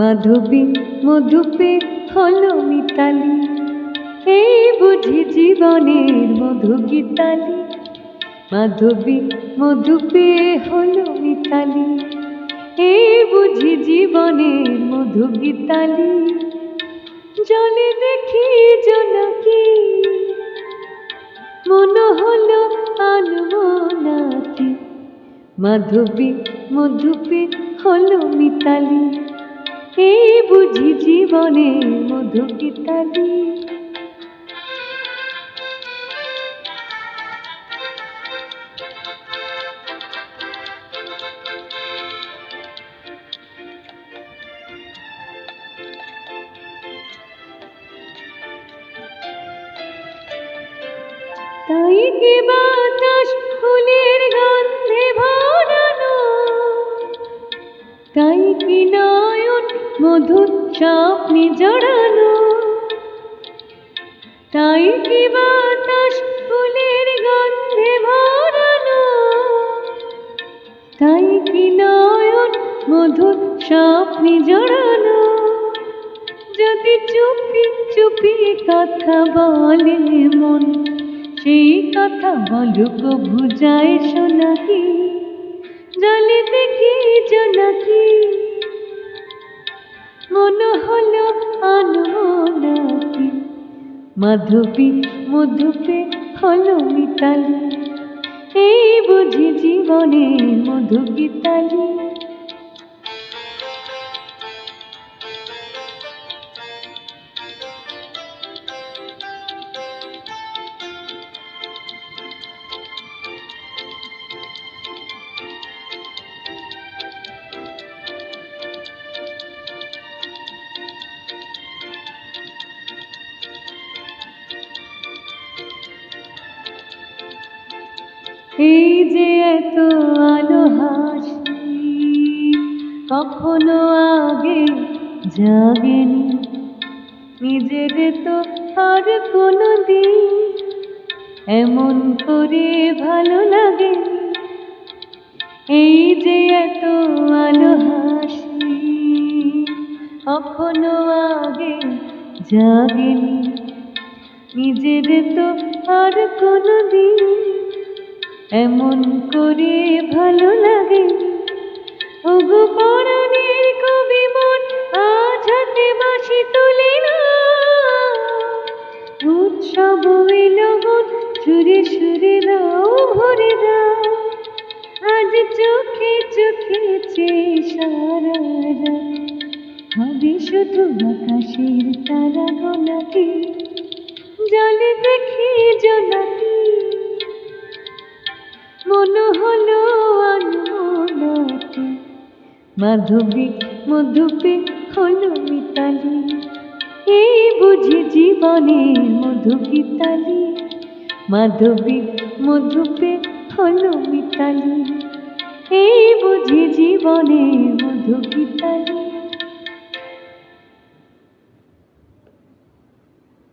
মাধবী মধুপে হলো মিতালি, এই বুঝি জীবনের মধু গীতালি। মাধবী মধুপে হলো মিতালি, এই বুঝি জীবনের মধু গীতালি। জলে দেখি জোনাকি, মন হলো আনবো নাকি। মাধবী মধুপে হলো মিতালি, এই বুঝি জীবনের মধু গীতালি। তাই কি বাতাস ফুলের গন্ধে ভরানো, তাই কি নয়ন মধুর স্বপ্নে জড়ানো। তাই কি বাতাস ফুলের গন্ধে ভরানো, তাই কি নয়ন মধুর স্বপ্নে জড়ানো। যদি চুপি চুপি কথা বলে মন, সেই কথা বলুক বুঝায় শোনাকি। জলে দেখি জোনাকি, মন হলো আনবো নাকি। মাধবী মধুপে হলো মিতালি, এই বুঝি জীবনের মধু গীতালি। এই যে এত আলো হাসি, কখনো আগে জাগেনি, নিজের তো আর কোনো দিন এমন করে ভালো লাগেনি। এই যে এত আলো হাসি, কখনো আগে জাগেনি, নিজের তো আর কোনো দিন এমন করে ভালো লাগেনি। ওগো পরাণের কবি মন আজ হাতে বাঁশি তুলে না, উৎসব এলো মন সুরে সুরে দাও ভরে দাও। আজ চোখে চোখে চেয়ে সারা রাত হবে শুধু আকাশের তারা গোলাপি। জলে দেখি জোনাকি, মন হলো আনবো নাকি। মাধবী মধুপে হলো মিতালি, এই বুঝি জীবনের মধু গীতালি। মাধবী মধুপে হলো মিতালি, এই বুঝি জীবনের মধু গীতালি।